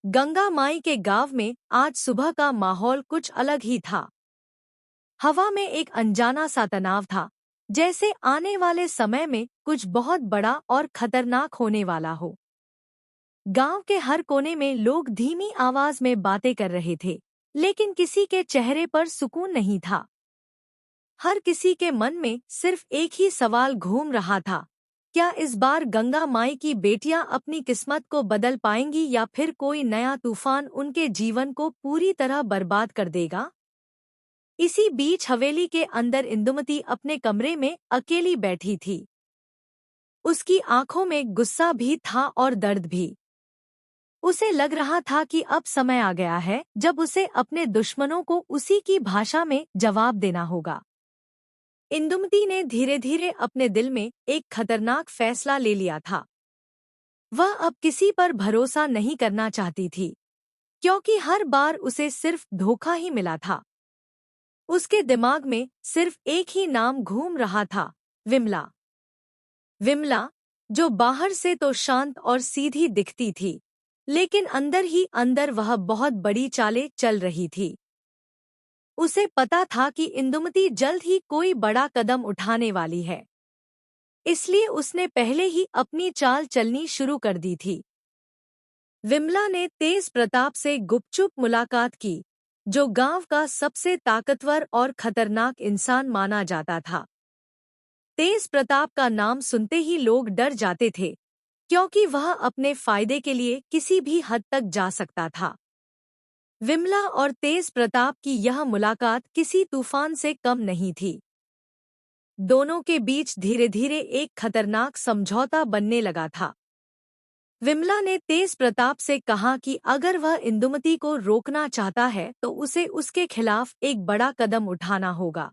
गंगा माई के गांव में आज सुबह का माहौल कुछ अलग ही था। हवा में एक अनजाना सा तनाव था, जैसे आने वाले समय में कुछ बहुत बड़ा और खतरनाक होने वाला हो। गांव के हर कोने में लोग धीमी आवाज में बातें कर रहे थे, लेकिन किसी के चेहरे पर सुकून नहीं था। हर किसी के मन में सिर्फ एक ही सवाल घूम रहा था, क्या इस बार गंगा माई की बेटियां अपनी किस्मत को बदल पाएंगी या फिर कोई नया तूफान उनके जीवन को पूरी तरह बर्बाद कर देगा। इसी बीच हवेली के अंदर इंदुमती अपने कमरे में अकेली बैठी थी। उसकी आंखों में गुस्सा भी था और दर्द भी। उसे लग रहा था कि अब समय आ गया है जब उसे अपने दुश्मनों को उसी की भाषा में जवाब देना होगा। इंदुमती ने धीरे धीरे अपने दिल में एक खतरनाक फैसला ले लिया था। वह अब किसी पर भरोसा नहीं करना चाहती थी, क्योंकि हर बार उसे सिर्फ धोखा ही मिला था। उसके दिमाग में सिर्फ एक ही नाम घूम रहा था, विमला। विमला, जो बाहर से तो शांत और सीधी दिखती थी, लेकिन अंदर ही अंदर वह बहुत बड़ी चालें चल रही थी। उसे पता था कि इंदुमती जल्द ही कोई बड़ा कदम उठाने वाली है, इसलिए उसने पहले ही अपनी चाल चलनी शुरू कर दी थी। विमला ने तेज प्रताप से गुपचुप मुलाकात की, जो गांव का सबसे ताकतवर और खतरनाक इंसान माना जाता था। तेज प्रताप का नाम सुनते ही लोग डर जाते थे, क्योंकि वह अपने फायदे के लिए किसी भी हद तक जा सकता था। विमला और तेज प्रताप की यह मुलाकात किसी तूफान से कम नहीं थी। दोनों के बीच धीरे धीरे एक खतरनाक समझौता बनने लगा था। विमला ने तेज प्रताप से कहा कि अगर वह इंदुमती को रोकना चाहता है तो उसे उसके खिलाफ एक बड़ा कदम उठाना होगा।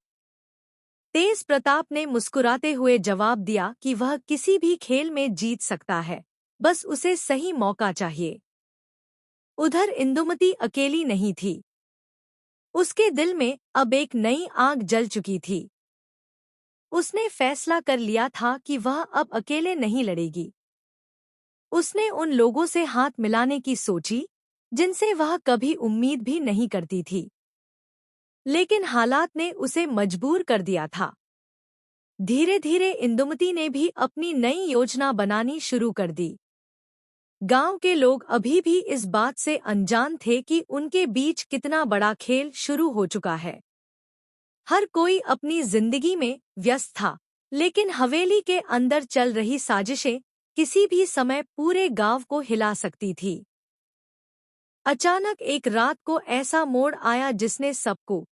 तेज प्रताप ने मुस्कुराते हुए जवाब दिया कि वह किसी भी खेल में जीत सकता है, बस उसे सही मौका चाहिए। उधर इंदुमती अकेली नहीं थी। उसके दिल में अब एक नई आग जल चुकी थी। उसने फैसला कर लिया था कि वह अब अकेले नहीं लड़ेगी। उसने उन लोगों से हाथ मिलाने की सोची, जिनसे वह कभी उम्मीद भी नहीं करती थी, लेकिन हालात ने उसे मजबूर कर दिया था। धीरे धीरे इंदुमती ने भी अपनी नई योजना बनानी शुरू कर दी। गांव के लोग अभी भी इस बात से अनजान थे कि उनके बीच कितना बड़ा खेल शुरू हो चुका है। हर कोई अपनी जिंदगी में व्यस्त था, लेकिन हवेली के अंदर चल रही साजिशें किसी भी समय पूरे गांव को हिला सकती थी। अचानक एक रात को ऐसा मोड़ आया जिसने सबको